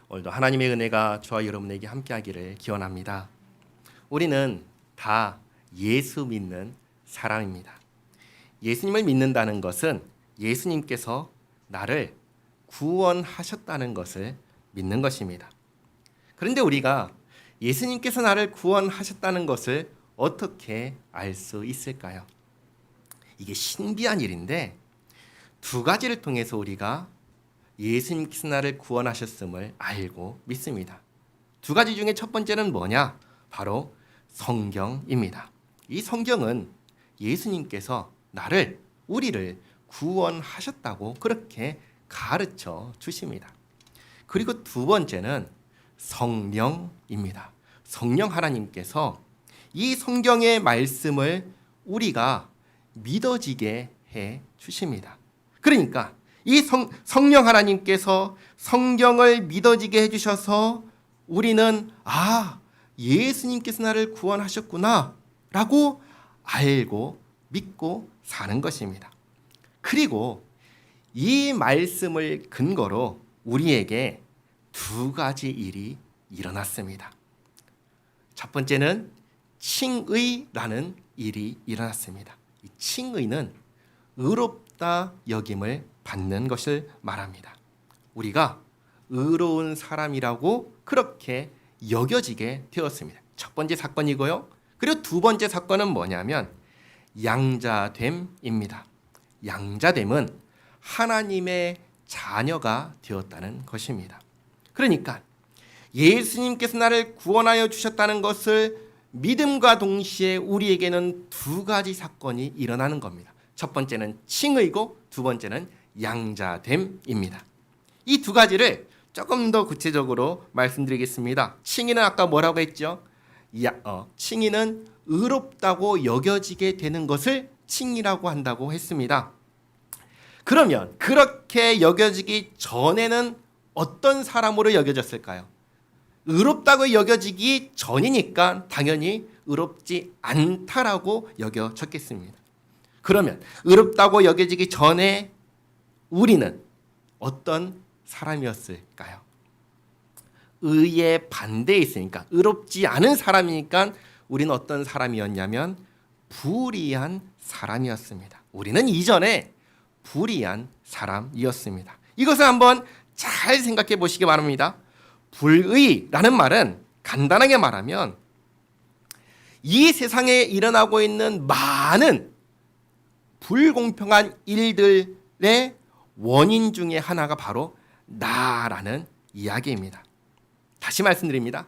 오늘도 하나님의 은혜가 저와 여러분에게 함께하기를 기원합니다. 우리는 다 예수 믿는 사람입니다. 예수님을 믿는다는 것은 예수님께서 나를 구원하셨다는 것을 믿는 것입니다. 그런데 우리가 예수님께서 나를 구원하셨다는 것을 어떻게 알 수 있을까요? 이게 신비한 일인데 두 가지를 통해서 우리가 예수님께서 나를 구원하셨음을 알고 믿습니다. 두 가지 중에 첫 번째는 뭐냐? 바로 성경입니다. 이 성경은 예수님께서 우리를 구원하셨다고 그렇게 가르쳐 주십니다. 그리고 두 번째는 성령입니다. 성령 하나님께서 이 성경의 말씀을 우리가 믿어지게 해 주십니다. 그러니까 이 성령 하나님께서 성경을 믿어지게 해주셔서 우리는 예수님께서 나를 구원하셨구나 라고 알고 믿고 사는 것입니다. 그리고 이 말씀을 근거로 우리에게 두 가지 일이 일어났습니다. 첫 번째는 칭의라는 일이 일어났습니다. 이 칭의는 의롭다 여김을 받는 것을 말합니다. 우리가 의로운 사람이라고 그렇게 여겨지게 되었습니다. 첫 번째 사건이고요. 그리고 두 번째 사건은 뭐냐면 양자됨입니다. 양자됨은 하나님의 자녀가 되었다는 것입니다. 그러니까 예수님께서 나를 구원하여 주셨다는 것을 믿음과 동시에 우리에게는 두 가지 사건이 일어나는 겁니다. 첫 번째는 칭의고 두 번째는 양자됨입니다. 이 두 가지를 조금 더 구체적으로 말씀드리겠습니다. 칭의는 아까 뭐라고 했죠? 칭의는 의롭다고 여겨지게 되는 것을 칭의라고 한다고 했습니다. 그러면 그렇게 여겨지기 전에는 어떤 사람으로 여겨졌을까요? 의롭다고 여겨지기 전이니까 당연히 의롭지 않다라고 여겨졌겠습니다. 그러면 의롭다고 여겨지기 전에 우리는 어떤 사람이었을까요? 의의 반대에 있으니까 의롭지 않은 사람이니까 우리는 어떤 사람이었냐면 불의한 사람이었습니다. 우리는 이전에 불의한 사람이었습니다. 이것을 한번 잘 생각해 보시기 바랍니다. 불의라는 말은 간단하게 말하면 이 세상에 일어나고 있는 많은 불공평한 일들의 원인 중에 하나가 바로 나라는 이야기입니다. 다시 말씀드립니다.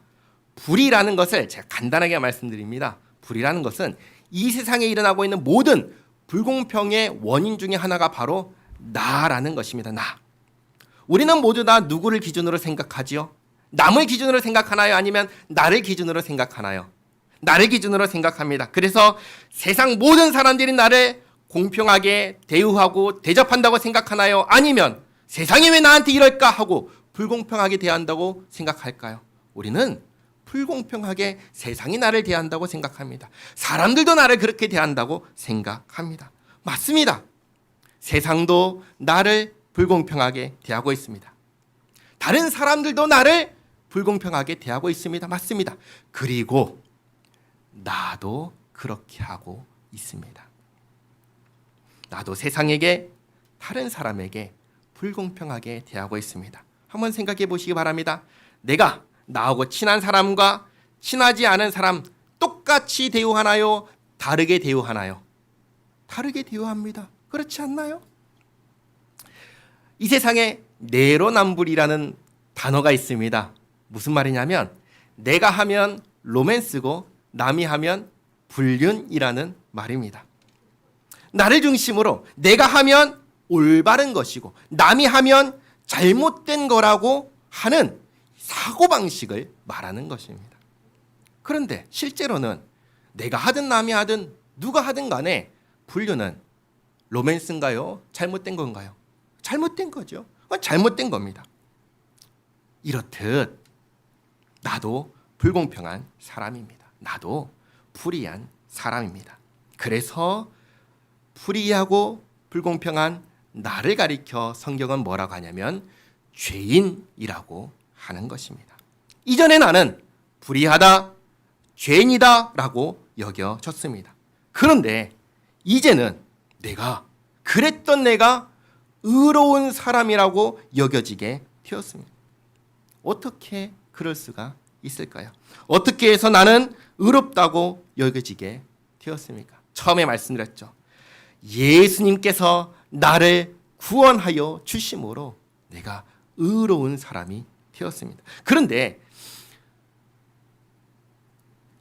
불의라는 것을 제가 간단하게 말씀드립니다. 불의라는 것은 이 세상에 일어나고 있는 모든 불공평의 원인 중에 하나가 바로 나라는 것입니다. 나. 우리는 모두 다 누구를 기준으로 생각하지요? 남을 기준으로 생각하나요? 아니면 나를 기준으로 생각하나요? 나를 기준으로 생각합니다. 그래서 세상 모든 사람들이 나를 공평하게 대우하고 대접한다고 생각하나요? 아니면 세상이 왜 나한테 이럴까 하고 불공평하게 대한다고 생각할까요? 우리는 불공평하게 세상이 나를 대한다고 생각합니다. 사람들도 나를 그렇게 대한다고 생각합니다. 맞습니다. 세상도 나를 불공평하게 대하고 있습니다. 다른 사람들도 나를 불공평하게 대하고 있습니다. 맞습니다. 그리고 나도 그렇게 하고 있습니다. 나도 세상에게 다른 사람에게 불공평하게 대하고 있습니다. 한번 생각해 보시기 바랍니다. 내가 나하고 친한 사람과 친하지 않은 사람 똑같이 대우하나요? 다르게 대우하나요? 다르게 대우합니다. 그렇지 않나요? 이 세상에 내로남불이라는 단어가 있습니다. 무슨 말이냐면 내가 하면 로맨스고 남이 하면 불륜이라는 말입니다. 나를 중심으로 내가 하면 올바른 것이고 남이 하면 잘못된 거라고 하는 사고방식을 말하는 것입니다. 그런데 실제로는 내가 하든 남이 하든 누가 하든 간에 불륜은 로맨스인가요? 잘못된 건가요? 잘못된 거죠. 잘못된 겁니다. 이렇듯 나도 불공평한 사람입니다. 나도 불의한 사람입니다. 그래서 불의하고 불공평한 나를 가리켜 성경은 뭐라고 하냐면 죄인이라고 하는 것입니다. 이전에 나는 불의하다, 죄인이다 라고 여겨졌습니다. 그런데 이제는 그랬던 내가 의로운 사람이라고 여겨지게 되었습니다. 어떻게 그럴 수가 있을까요? 어떻게 해서 나는 의롭다고 여겨지게 되었습니까? 처음에 말씀드렸죠. 예수님께서 나를 구원하여 주심으로 내가 의로운 사람이 되었습니다. 그런데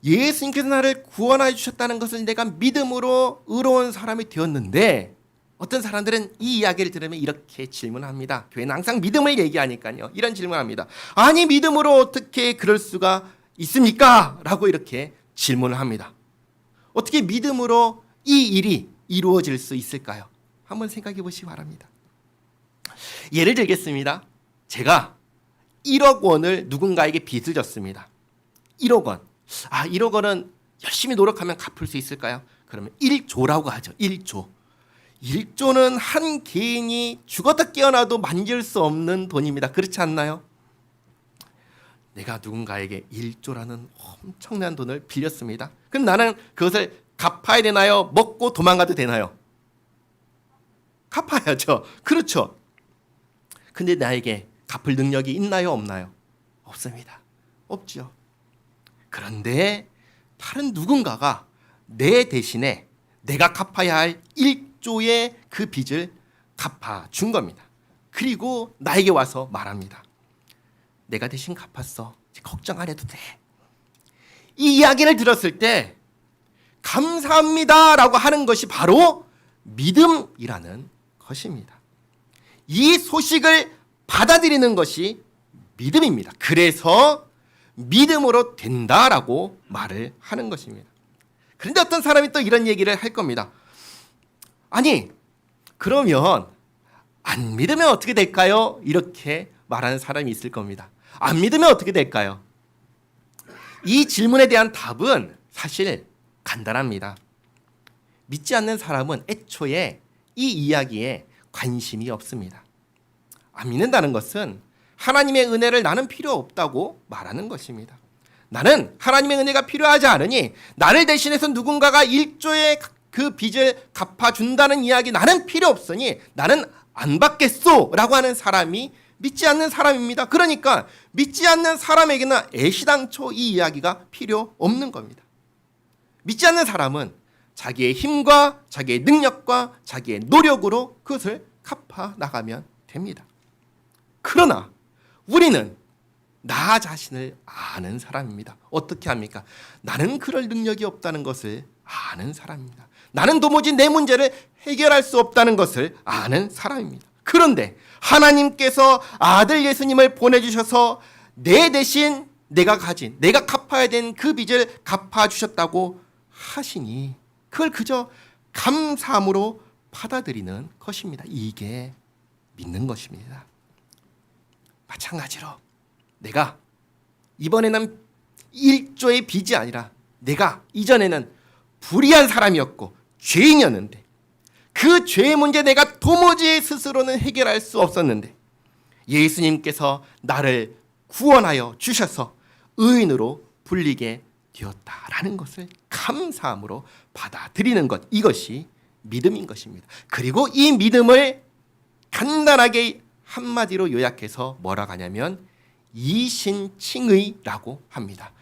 예수님께서 나를 구원하여 주셨다는 것을 내가 믿음으로 의로운 사람이 되었는데, 어떤 사람들은 이 이야기를 들으면 이렇게 질문합니다. 교회는 항상 믿음을 얘기하니까요. 이런 질문합니다. 아니, 믿음으로 어떻게 그럴 수가 있습니까? 라고 이렇게 질문을 합니다. 어떻게 믿음으로 이 일이 이루어질 수 있을까요? 한번 생각해 보시기 바랍니다. 예를 들겠습니다. 제가 1억 원을 누군가에게 빚을 졌습니다. 1억 원. 1억 원은 열심히 노력하면 갚을 수 있을까요? 그러면 1조라고 하죠. 1조. 1조는 한 개인이 죽었다 깨어나도 만질 수 없는 돈입니다. 그렇지 않나요? 내가 누군가에게 1조라는 엄청난 돈을 빌렸습니다. 그럼 나는 그것을 갚아야 되나요? 먹고 도망가도 되나요? 갚아야죠. 그렇죠. 근데 나에게 갚을 능력이 있나요? 없나요? 없습니다. 없죠. 그런데 다른 누군가가 내 대신에 내가 갚아야 할 1조의 그 빚을 갚아준 겁니다. 그리고 나에게 와서 말합니다. 내가 대신 갚았어. 걱정 안 해도 돼. 이 이야기를 들었을 때 감사합니다 라고 하는 것이 바로 믿음이라는 것입니다. 이 소식을 받아들이는 것이 믿음입니다. 그래서 믿음으로 된다라고 말을 하는 것입니다. 그런데 어떤 사람이 또 이런 얘기를 할 겁니다. 아니, 그러면 안 믿으면 어떻게 될까요? 이렇게 말하는 사람이 있을 겁니다. 안 믿으면 어떻게 될까요? 이 질문에 대한 답은 사실 간단합니다. 믿지 않는 사람은 애초에 이 이야기에 관심이 없습니다. 안 믿는다는 것은 하나님의 은혜를 나는 필요 없다고 말하는 것입니다. 나는 하나님의 은혜가 필요하지 않으니 나를 대신해서 누군가가 1조의 그 빚을 갚아준다는 이야기 나는 필요 없으니 나는 안 받겠소 라고 하는 사람이 믿지 않는 사람입니다. 그러니까 믿지 않는 사람에게는 애시당초 이 이야기가 필요 없는 겁니다. 믿지 않는 사람은 자기의 힘과 자기의 능력과 자기의 노력으로 그것을 갚아 나가면 됩니다. 그러나 우리는 나 자신을 아는 사람입니다. 어떻게 합니까? 나는 그럴 능력이 없다는 것을 아는 사람입니다. 나는 도무지 내 문제를 해결할 수 없다는 것을 아는 사람입니다. 그런데 하나님께서 아들 예수님을 보내주셔서 내 대신 내가 갚아야 되는 그 빚을 갚아주셨다고 하시니 그걸 그저 감사함으로 받아들이는 것입니다. 이게 믿는 것입니다. 마찬가지로 내가 이번에는 1조의 빚이 아니라 내가 이전에는 불의한 사람이었고 죄인이었는데 그 죄의 문제 내가 도무지 스스로는 해결할 수 없었는데 예수님께서 나를 구원하여 주셔서 의인으로 불리게 되었다라는 것을 감사함으로 받아들이는 것, 이것이 믿음인 것입니다. 그리고 이 믿음을 간단하게 한마디로 요약해서 뭐라고 하냐면 이신칭의라고 합니다.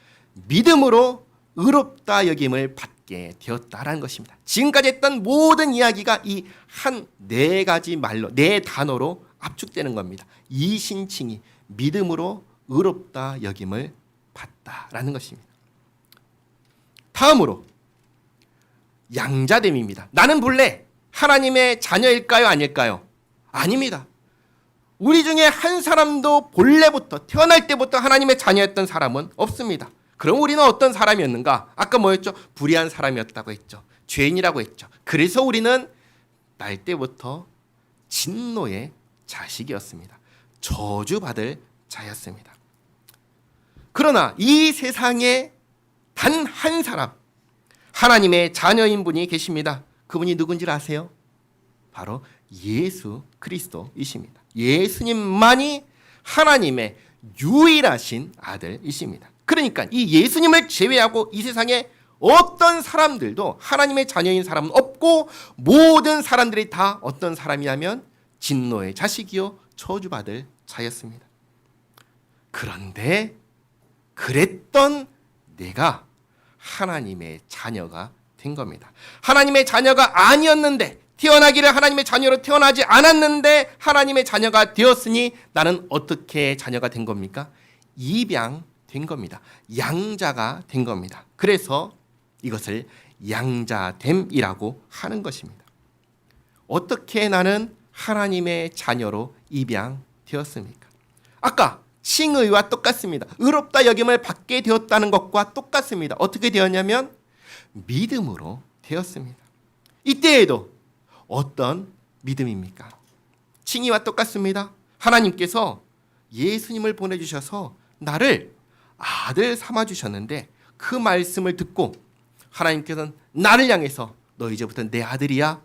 믿음으로 의롭다 여김을 받게 되었다라는 것입니다. 지금까지 했던 모든 이야기가 이 한 네 가지 말로, 네 단어로 압축되는 겁니다. 이신칭의, 믿음으로 의롭다 여김을 받다라는 것입니다. 다음으로 양자됨입니다. 나는 본래 하나님의 자녀일까요? 아닐까요? 아닙니다. 우리 중에 한 사람도 본래부터 태어날 때부터 하나님의 자녀였던 사람은 없습니다. 그럼 우리는 어떤 사람이었는가? 아까 뭐였죠? 불의한 사람이었다고 했죠. 죄인이라고 했죠. 그래서 우리는 날 때부터 진노의 자식이었습니다. 저주받을 자였습니다. 그러나 이 세상에 단 한 사람, 하나님의 자녀인 분이 계십니다. 그분이 누군지 아세요? 바로 예수 그리스도이십니다. 예수님만이 하나님의 유일하신 아들이십니다. 그러니까 이 예수님을 제외하고 이 세상에 어떤 사람들도 하나님의 자녀인 사람은 없고 모든 사람들이 다 어떤 사람이냐면 진노의 자식이요 저주받을 자였습니다. 그런데 그랬던 내가 하나님의 자녀가 된 겁니다. 하나님의 자녀가 아니었는데, 태어나기를 하나님의 자녀로 태어나지 않았는데 하나님의 자녀가 되었으니 나는 어떻게 자녀가 된 겁니까? 입양된 겁니다. 양자가 된 겁니다. 그래서 이것을 양자됨이라고 하는 것입니다. 어떻게 나는 하나님의 자녀로 입양되었습니까? 아까 칭의와 똑같습니다. 의롭다 여김을 받게 되었다는 것과 똑같습니다. 어떻게 되었냐면 믿음으로 되었습니다. 이때에도 어떤 믿음입니까? 칭의와 똑같습니다. 하나님께서 예수님을 보내주셔서 나를 아들 삼아주셨는데 그 말씀을 듣고 하나님께서는 나를 향해서 너 이제부터 내 아들이야.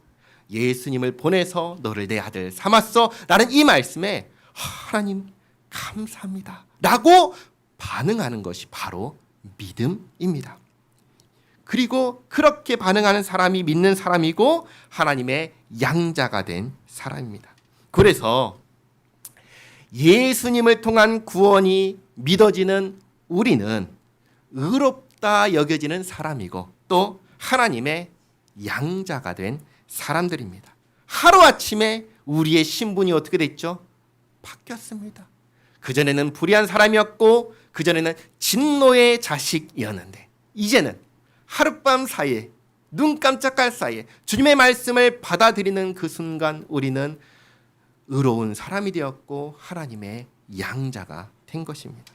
예수님을 보내서 너를 내 아들 삼았어. 나는 이 말씀에 하나님 감사합니다 라고 반응하는 것이 바로 믿음입니다. 그리고 그렇게 반응하는 사람이 믿는 사람이고 하나님의 양자가 된 사람입니다. 그래서 예수님을 통한 구원이 믿어지는 우리는 의롭다 여겨지는 사람이고 또 하나님의 양자가 된 사람들입니다. 하루아침에 우리의 신분이 어떻게 됐죠? 바뀌었습니다. 그전에는 불의한 사람이었고 그전에는 진노의 자식이었는데 이제는 하룻밤 사이에 눈 깜짝할 사이에 주님의 말씀을 받아들이는 그 순간 우리는 의로운 사람이 되었고 하나님의 양자가 된 것입니다.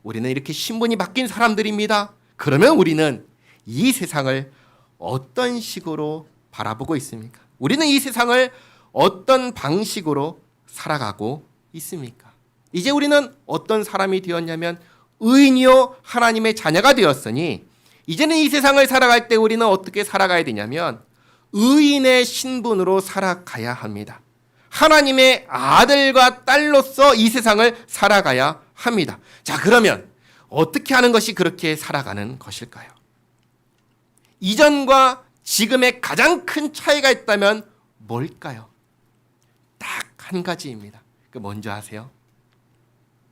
우리는 이렇게 신분이 바뀐 사람들입니다. 그러면 우리는 이 세상을 어떤 식으로 바라보고 있습니까? 우리는 이 세상을 어떤 방식으로 살아가고 있습니까? 이제 우리는 어떤 사람이 되었냐면 의인이요 하나님의 자녀가 되었으니 이제는 이 세상을 살아갈 때 우리는 어떻게 살아가야 되냐면 의인의 신분으로 살아가야 합니다. 하나님의 아들과 딸로서 이 세상을 살아가야 합니다. 자, 그러면 어떻게 하는 것이 그렇게 살아가는 것일까요? 이전과 지금의 가장 큰 차이가 있다면 뭘까요? 딱 한 가지입니다. 그 뭔지 아세요?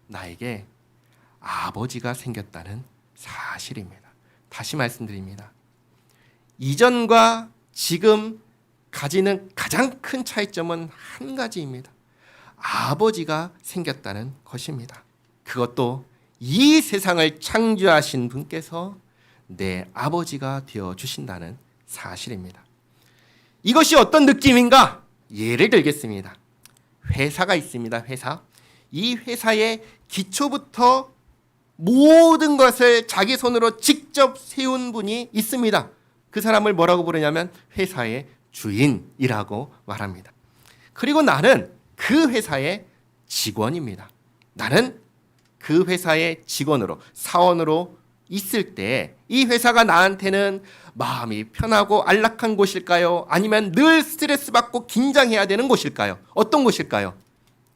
나에게 아버지가 생겼다는 사실입니다. 다시 말씀드립니다. 이전과 지금 가지는 가장 큰 차이점은 한 가지입니다. 아버지가 생겼다는 것입니다. 그것도 이 세상을 창조하신 분께서 내 아버지가 되어주신다는 사실입니다. 이것이 어떤 느낌인가? 예를 들겠습니다. 회사가 있습니다. 회사. 이 회사의 기초부터 모든 것을 자기 손으로 직접 세운 분이 있습니다. 그 사람을 뭐라고 부르냐면 회사의 주인이라고 말합니다. 그리고 나는 그 회사의 직원입니다. 나는 그 회사의 직원으로 사원으로 있을 때 이 회사가 나한테는 마음이 편하고 안락한 곳일까요? 아니면 늘 스트레스 받고 긴장해야 되는 곳일까요? 어떤 곳일까요?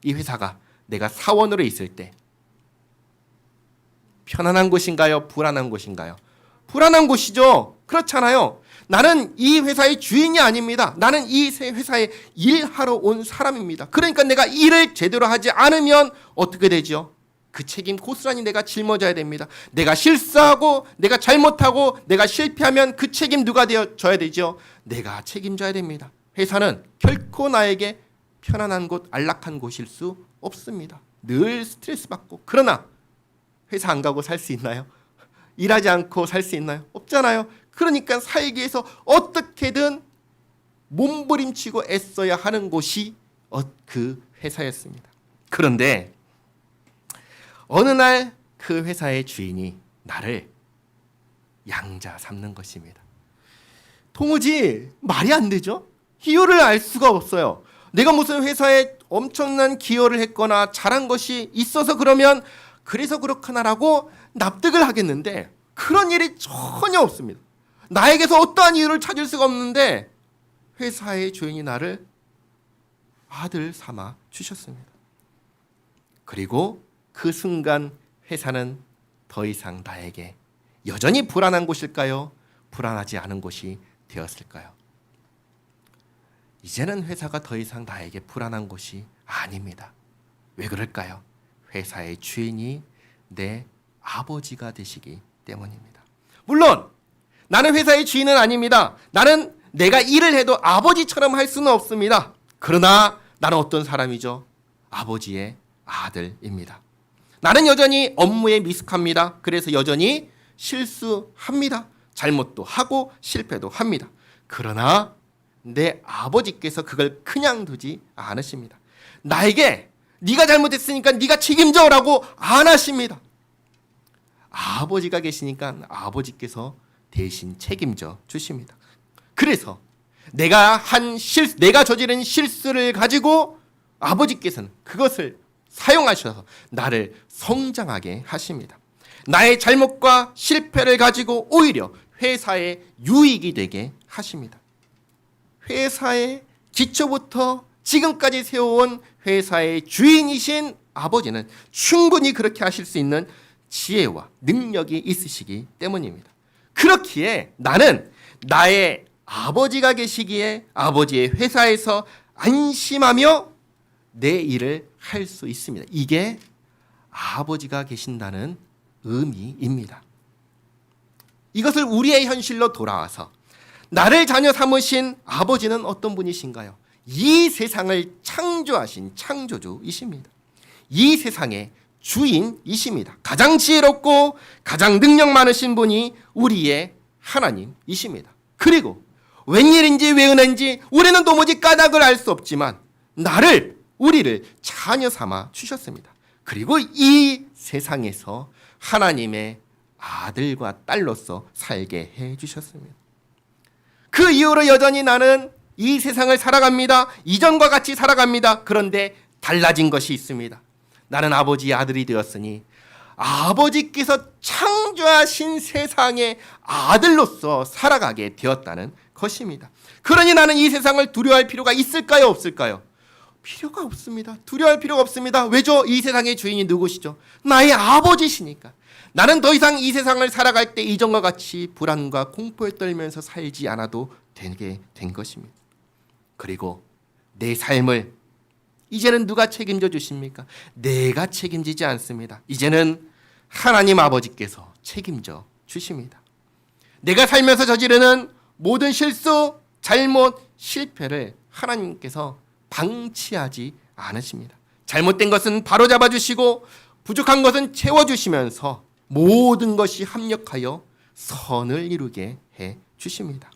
이 회사가 내가 사원으로 있을 때 편안한 곳인가요? 불안한 곳인가요? 불안한 곳이죠. 그렇잖아요. 나는 이 회사의 주인이 아닙니다. 나는 이 회사에 일하러 온 사람입니다. 그러니까 내가 일을 제대로 하지 않으면 어떻게 되죠? 그 책임 고스란히 내가 짊어져야 됩니다. 내가 실수하고 내가 잘못하고 내가 실패하면 그 책임 누가 져야 되죠? 내가 책임져야 됩니다. 회사는 결코 나에게 편안한 곳, 안락한 곳일 수 없습니다. 늘 스트레스 받고. 그러나 회사 안 가고 살 수 있나요? 일하지 않고 살 수 있나요? 없잖아요. 그러니까 살기 위해서 어떻게든 몸부림치고 애써야 하는 곳이 그 회사였습니다. 그런데 어느 날 그 회사의 주인이 나를 양자 삼는 것입니다. 도무지 말이 안 되죠? 이유를 알 수가 없어요. 내가 무슨 회사에 엄청난 기여를 했거나 잘한 것이 있어서 그러면 그래서 그렇구나라고 납득을 하겠는데 그런 일이 전혀 없습니다. 나에게서 어떠한 이유를 찾을 수가 없는데 회사의 주인이 나를 아들 삼아 주셨습니다. 그리고 그 순간 회사는 더 이상 나에게 여전히 불안한 곳일까요? 불안하지 않은 곳이 되었을까요? 이제는 회사가 더 이상 나에게 불안한 곳이 아닙니다. 왜 그럴까요? 회사의 주인이 내 아버지가 되시기 때문입니다. 물론 나는 회사의 주인은 아닙니다. 나는 내가 일을 해도 아버지처럼 할 수는 없습니다. 그러나 나는 어떤 사람이죠? 아버지의 아들입니다. 나는 여전히 업무에 미숙합니다. 그래서 여전히 실수합니다. 잘못도 하고 실패도 합니다. 그러나 내 아버지께서 그걸 그냥 두지 않으십니다. 나에게 네가 잘못했으니까 네가 책임져라고 안 하십니다. 아버지가 계시니까 아버지께서 대신 책임져 주십니다. 그래서 내가 저지른 실수를 가지고 아버지께서는 그것을 사용하셔서 나를 성장하게 하십니다. 나의 잘못과 실패를 가지고 오히려 회사의 유익이 되게 하십니다. 회사의 기초부터 지금까지 세워온 회사의 주인이신 아버지는 충분히 그렇게 하실 수 있는 지혜와 능력이 있으시기 때문입니다. 그렇기에 나는 나의 아버지가 계시기에 아버지의 회사에서 안심하며 내 일을 할 수 있습니다. 이게 아버지가 계신다는 의미입니다. 이것을 우리의 현실로 돌아와서 나를 자녀 삼으신 아버지는 어떤 분이신가요? 이 세상을 창조하신 창조주이십니다. 이 세상의 주인이십니다. 가장 지혜롭고 가장 능력 많으신 분이 우리의 하나님이십니다. 그리고 웬일인지 왜 은혜인지 우리는 도무지 까닭을 알 수 없지만 우리를 자녀 삼아 주셨습니다. 그리고 이 세상에서 하나님의 아들과 딸로서 살게 해 주셨습니다. 그 이후로 여전히 나는 이 세상을 살아갑니다. 이전과 같이 살아갑니다. 그런데 달라진 것이 있습니다. 나는 아버지의 아들이 되었으니 아버지께서 창조하신 세상의 아들로서 살아가게 되었다는 것입니다. 그러니 나는 이 세상을 두려워할 필요가 있을까요? 없을까요? 필요가 없습니다. 두려워할 필요가 없습니다. 왜죠? 이 세상의 주인이 누구시죠? 나의 아버지시니까. 나는 더 이상 이 세상을 살아갈 때 이전과 같이 불안과 공포에 떨면서 살지 않아도 되게 된 것입니다. 그리고 내 삶을 이제는 누가 책임져 주십니까? 내가 책임지지 않습니다. 이제는 하나님 아버지께서 책임져 주십니다. 내가 살면서 저지르는 모든 실수, 잘못, 실패를 하나님께서 방치하지 않으십니다. 잘못된 것은 바로잡아 주시고 부족한 것은 채워주시면서 모든 것이 합력하여 선을 이루게 해 주십니다.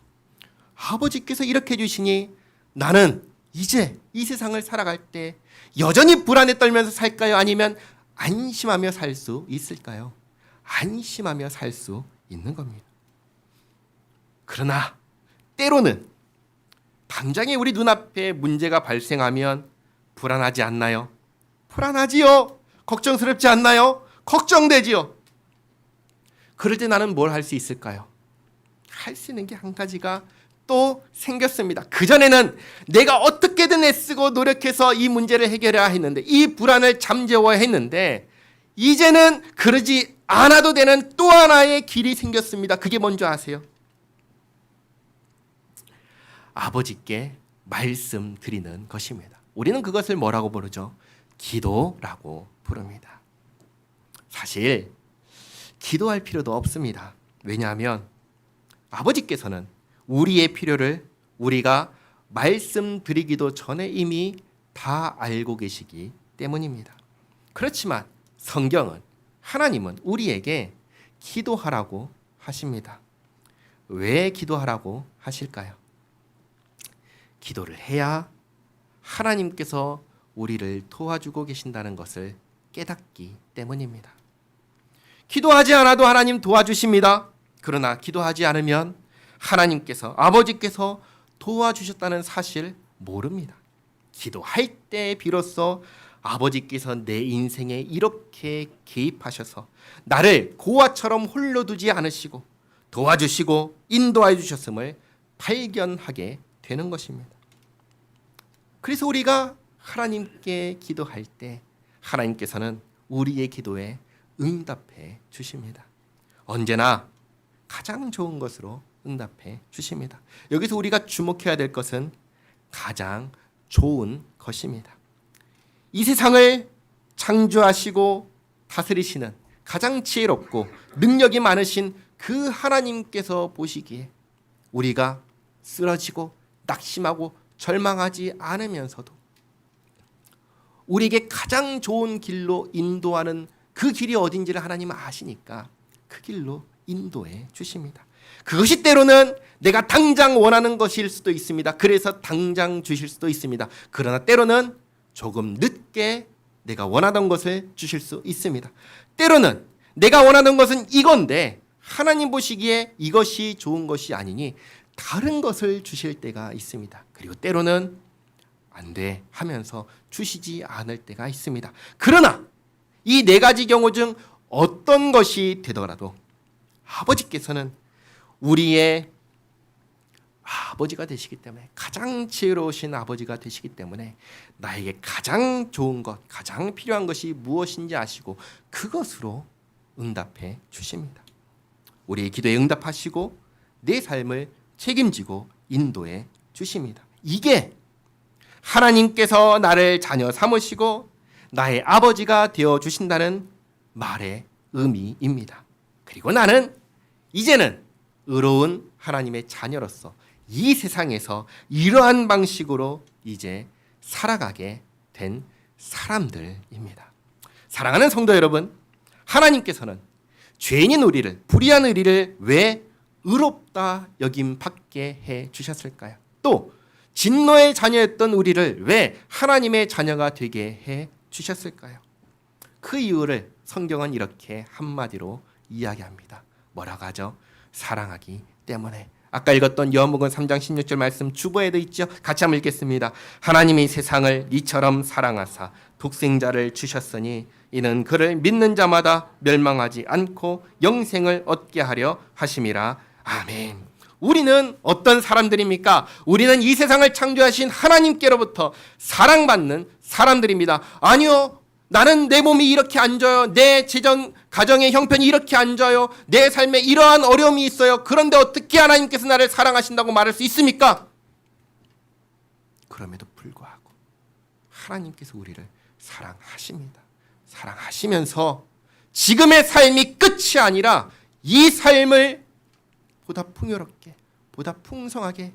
아버지께서 이렇게 해주시니 나는 이제 이 세상을 살아갈 때 여전히 불안에 떨면서 살까요? 아니면 안심하며 살 수 있을까요? 안심하며 살 수 있는 겁니다. 그러나 때로는 당장에 우리 눈앞에 문제가 발생하면 불안하지 않나요? 불안하지요. 걱정스럽지 않나요? 걱정되지요. 그럴 때 나는 뭘 할 수 있을까요? 할 수 있는 게 한 가지가 또 생겼습니다. 그전에는 내가 어떻게든 애쓰고 노력해서 이 문제를 해결해야 했는데, 이 불안을 잠재워야 했는데, 이제는 그러지 않아도 되는 또 하나의 길이 생겼습니다. 그게 뭔지 아세요? 아버지께 말씀드리는 것입니다. 우리는 그것을 뭐라고 부르죠? 기도라고 부릅니다. 사실 기도할 필요도 없습니다. 왜냐하면 아버지께서는 우리의 필요를 우리가 말씀드리기도 전에 이미 다 알고 계시기 때문입니다. 그렇지만 성경은, 하나님은 우리에게 기도하라고 하십니다. 왜 기도하라고 하실까요? 기도를 해야 하나님께서 우리를 도와주고 계신다는 것을 깨닫기 때문입니다. 기도하지 않아도 하나님 도와주십니다. 그러나 기도하지 않으면 하나님께서, 아버지께서 도와주셨다는 사실 모릅니다. 기도할 때 비로소 아버지께서 내 인생에 이렇게 개입하셔서 나를 고아처럼 홀로 두지 않으시고 도와주시고 인도해 주셨음을 발견하게 되는 것입니다. 그래서 우리가 하나님께 기도할 때 하나님께서는 우리의 기도에 응답해 주십니다. 언제나 가장 좋은 것으로 응답해 주십니다. 여기서 우리가 주목해야 될 것은 가장 좋은 것입니다. 이 세상을 창조하시고 다스리시는 가장 지혜롭고 능력이 많으신 그 하나님께서 보시기에 우리가 쓰러지고 낙심하고 절망하지 않으면서도 우리에게 가장 좋은 길로 인도하는 그 길이 어딘지를 하나님은 아시니까 그 길로 인도해 주십니다. 그것이 때로는 내가 당장 원하는 것일 수도 있습니다. 그래서 당장 주실 수도 있습니다. 그러나 때로는 조금 늦게 내가 원하던 것을 주실 수 있습니다. 때로는 내가 원하는 것은 이건데 하나님 보시기에 이것이 좋은 것이 아니니 다른 것을 주실 때가 있습니다. 그리고 때로는 안 돼 하면서 주시지 않을 때가 있습니다. 그러나 이 네 가지 경우 중 어떤 것이 되더라도 아버지께서는 우리의 아버지가 되시기 때문에 가장 지혜로우신 아버지가 되시기 때문에 나에게 가장 좋은 것, 가장 필요한 것이 무엇인지 아시고 그것으로 응답해 주십니다. 우리의 기도에 응답하시고 내 삶을 책임지고 인도해 주십니다. 이게 하나님께서 나를 자녀 삼으시고 나의 아버지가 되어 주신다는 말의 의미입니다. 그리고 나는 이제는 의로운 하나님의 자녀로서 이 세상에서 이러한 방식으로 이제 살아가게 된 사람들입니다. 사랑하는 성도 여러분, 하나님께서는 죄인인 우리를, 불의한 우리를 왜 의롭다 여김 받게 해 주셨을까요? 또 진노의 자녀였던 우리를 왜 하나님의 자녀가 되게 해 주셨을까요? 그 이유를 성경은 이렇게 한마디로 이야기합니다. 뭐라고 하죠? 사랑하기 때문에. 아까 읽었던 요한복음 3장 16절 말씀 주보에도 있죠. 같이 한번 읽겠습니다. 하나님이 세상을 이처럼 사랑하사 독생자를 주셨으니 이는 그를 믿는 자마다 멸망하지 않고 영생을 얻게 하려 하심이라. 아멘. 우리는 어떤 사람들입니까? 우리는 이 세상을 창조하신 하나님께로부터 사랑받는 사람들입니다. 아니요, 나는 내 몸이 이렇게 안 좋아요. 내 재정 가정의 형편이 이렇게 안 좋아요. 내 삶에 이러한 어려움이 있어요. 그런데 어떻게 하나님께서 나를 사랑하신다고 말할 수 있습니까? 그럼에도 불구하고 하나님께서 우리를 사랑하십니다. 사랑하시면서 지금의 삶이 끝이 아니라 이 삶을 보다 풍요롭게, 보다 풍성하게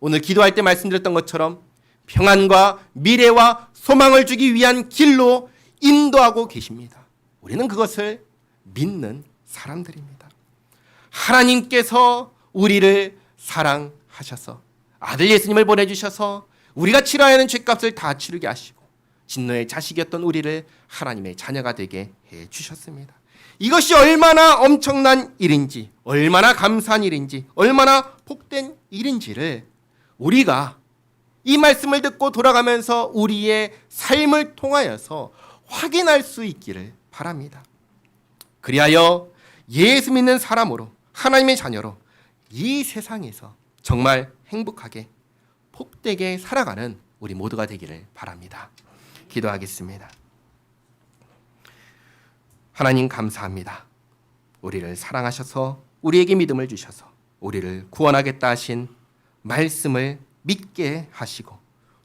오늘 기도할 때 말씀드렸던 것처럼 평안과 미래와 소망을 주기 위한 길로 인도하고 계십니다. 우리는 그것을 믿는 사람들입니다. 하나님께서 우리를 사랑하셔서 아들 예수님을 보내주셔서 우리가 치러야 하는 죄값을 다 치르게 하시고 진노의 자식이었던 우리를 하나님의 자녀가 되게 해주셨습니다. 이것이 얼마나 엄청난 일인지, 얼마나 감사한 일인지, 얼마나 복된 일인지를 우리가 이 말씀을 듣고 돌아가면서 우리의 삶을 통하여서 확인할 수 있기를 바랍니다. 그리하여 예수 믿는 사람으로, 하나님의 자녀로 이 세상에서 정말 행복하게 복되게 살아가는 우리 모두가 되기를 바랍니다. 기도하겠습니다. 하나님 감사합니다. 우리를 사랑하셔서 우리에게 믿음을 주셔서 우리를 구원하겠다 하신 말씀을 믿게 하시고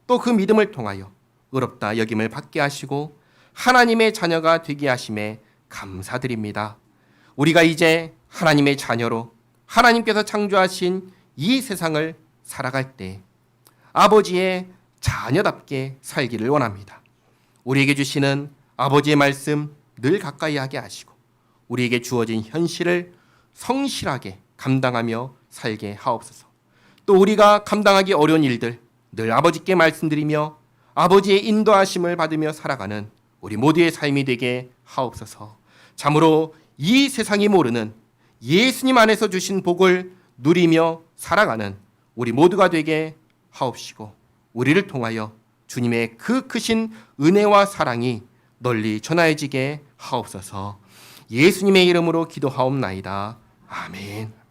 또 그 믿음을 통하여 의롭다 여김을 받게 하시고 하나님의 자녀가 되게 하심에 감사드립니다. 우리가 이제 하나님의 자녀로 하나님께서 창조하신 이 세상을 살아갈 때 아버지의 자녀답게 살기를 원합니다. 우리에게 주시는 아버지의 말씀 늘 가까이 하게 하시고 우리에게 주어진 현실을 성실하게 감당하며 살게 하옵소서. 또 우리가 감당하기 어려운 일들 늘 아버지께 말씀드리며 아버지의 인도하심을 받으며 살아가는 우리 모두의 삶이 되게 하옵소서. 참으로 이 세상이 모르는 예수님 안에서 주신 복을 누리며 살아가는 우리 모두가 되게 하옵시고 우리를 통하여 주님의 그 크신 은혜와 사랑이 널리 전하여지게 하옵소서. 예수님의 이름으로 기도하옵나이다. 아멘.